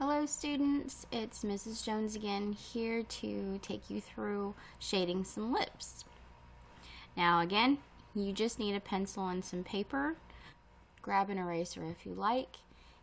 Hello students, it's Mrs. Jones again, here to take you through shading some lips. Now again, you just need a pencil and some paper. Grab an eraser if you like.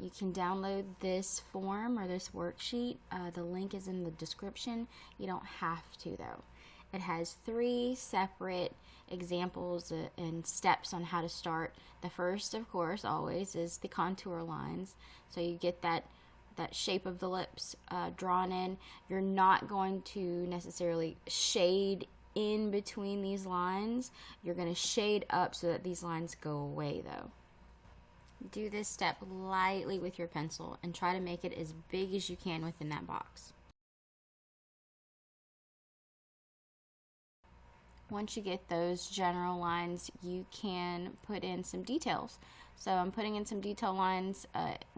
You can download this form or this worksheet. The link is in the description. You don't have to though. It has 3 separate examples and steps on how to start. The first, of course, always is the contour lines. So you get that shape of the lips drawn in. You're not going to necessarily shade in between these lines. You're going to shade up so that these lines go away though. Do this step lightly with your pencil and try to make it as big as you can within that box. Once you get those general lines, you can put in some details. So I'm putting in some detail lines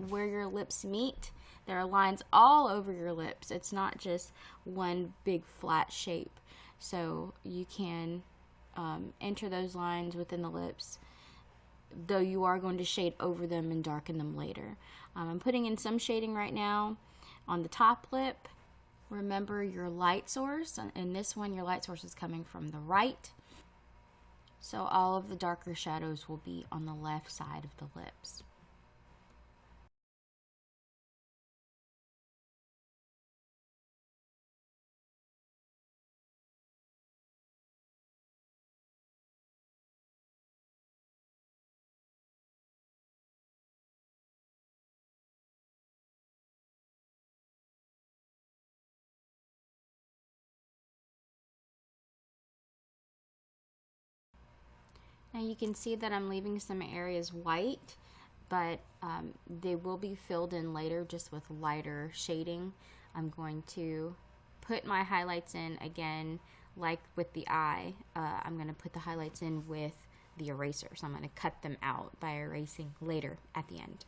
where your lips meet. There are lines all over your lips. It's not just one big flat shape. So you can enter those lines within the lips, though you are going to shade over them and darken them later. I'm putting in some shading right now on the top lip. Remember your light source. In this one, your light source is coming from the right. So all of the darker shadows will be on the left side of the lips. Now you can see that I'm leaving some areas white, but they will be filled in later just with lighter shading. I'm going to put my highlights in again, like with the eye. I'm going to put the highlights in with the eraser, so I'm going to cut them out by erasing later at the end.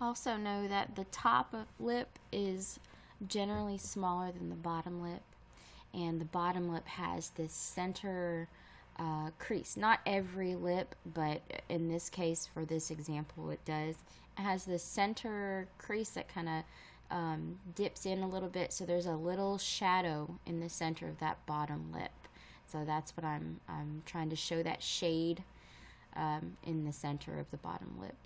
Also know that the top of lip is generally smaller than the bottom lip, and the bottom lip has this center crease. Not every lip, but in this case, for this example, it does. It has this center crease that kind of dips in a little bit, so there's a little shadow in the center of that bottom lip. So that's what I'm trying to show, that shade in the center of the bottom lip.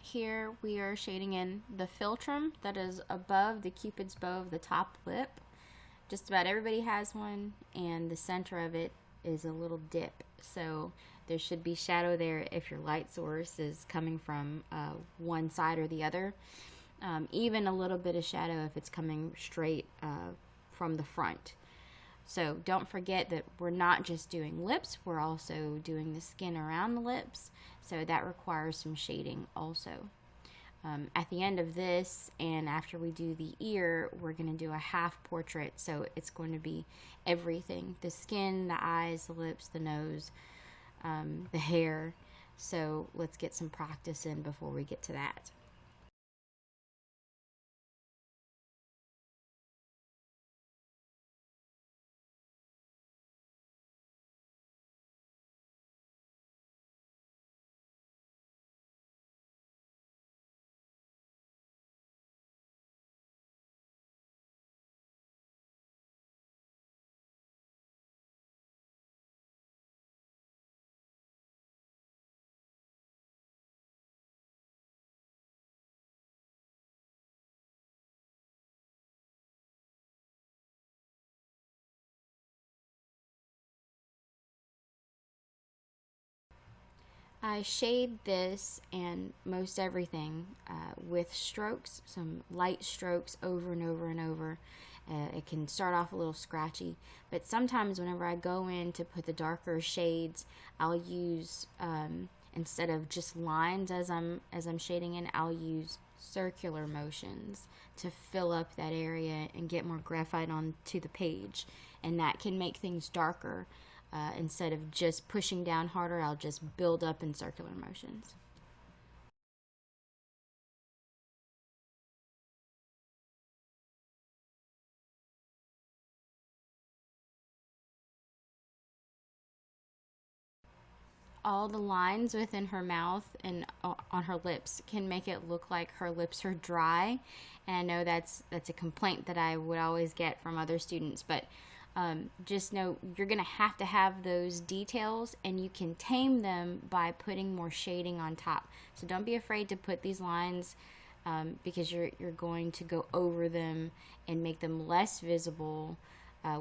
Here we are shading in the philtrum that is above the cupid's bow of the top lip. Just about everybody has one, and the center of it is a little dip, so there should be shadow there if your light source is coming from one side or the other. Even a little bit of shadow if it's coming straight from the front. So don't forget that we're not just doing lips, we're also doing the skin around the lips, so that requires some shading also. At the end of this, and after we do the ear, we're going to do a half portrait, so it's going to be everything: the skin, the eyes, the lips, the nose, the hair. So let's get some practice in before we get to that. I shade this and most everything with strokes, some light strokes over and over and over. It can start off a little scratchy, but sometimes whenever I go in to put the darker shades, I'll use instead of just lines as I'm shading in, I'll use circular motions to fill up that area and get more graphite onto the page, and that can make things darker. Instead of just pushing down harder, I'll just build up in circular motions. All the lines within her mouth and on her lips can make it look like her lips are dry. And I know that's a complaint that I would always get from other students, but just know you're going to have those details, and you can tame them by putting more shading on top. So don't be afraid to put these lines because you're going to go over them and make them less visible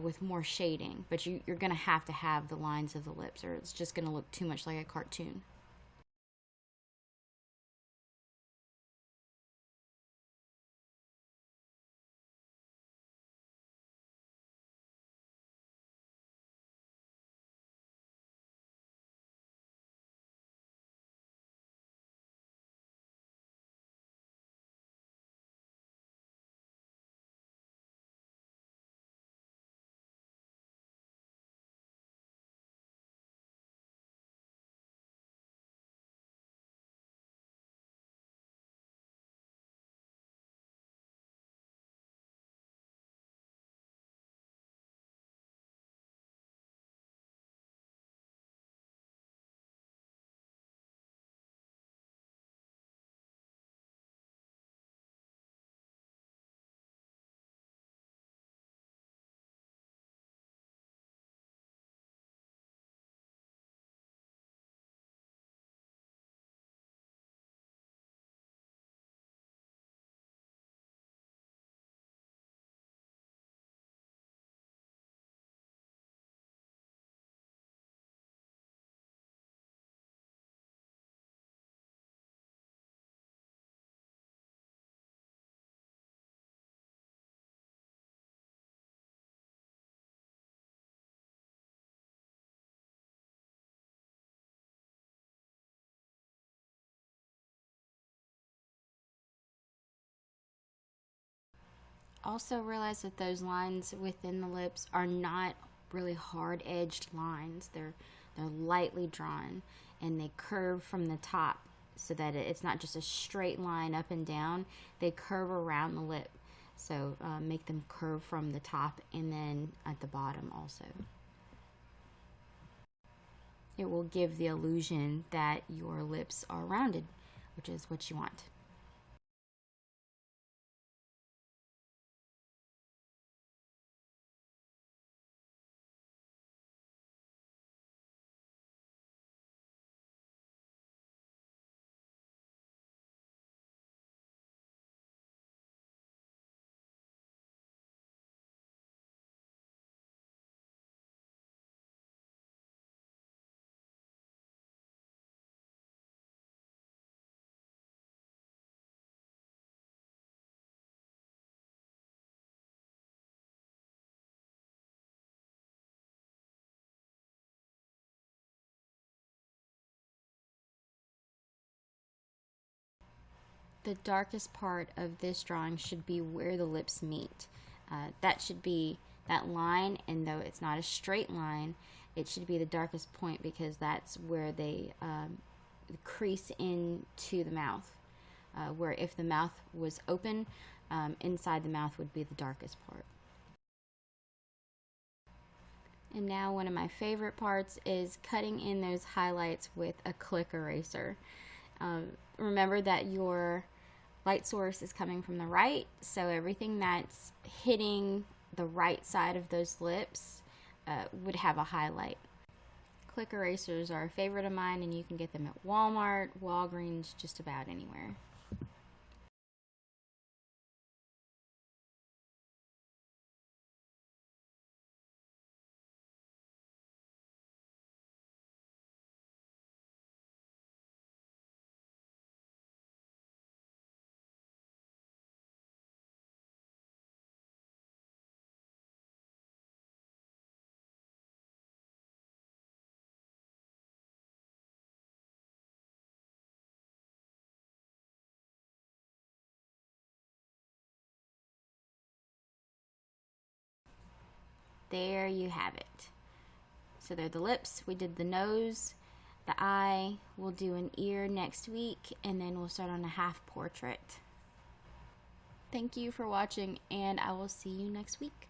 with more shading. But you're going to have the lines of the lips, or it's just going to look too much like a cartoon. Also realize that those lines within the lips are not really hard edged lines. They're lightly drawn, and they curve from the top so that it's not just a straight line up and down. They curve around the lip. So make them curve from the top and then at the bottom also. It will give the illusion that your lips are rounded, which is what you want. The darkest part of this drawing should be where the lips meet. That should be that line, and though it's not a straight line, it should be the darkest point because that's where they crease into the mouth. Where if the mouth was open, inside the mouth would be the darkest part. And now one of my favorite parts is cutting in those highlights with a click eraser. Remember that your light source is coming from the right, so everything that's hitting the right side of those lips would have a highlight. Click erasers are a favorite of mine, and you can get them at Walmart, Walgreens, just about anywhere. there you have it. So they're the lips. We did the nose, the eye. We'll do an ear next week, and then we'll start on a half portrait. Thank you for watching, and I will see you next week.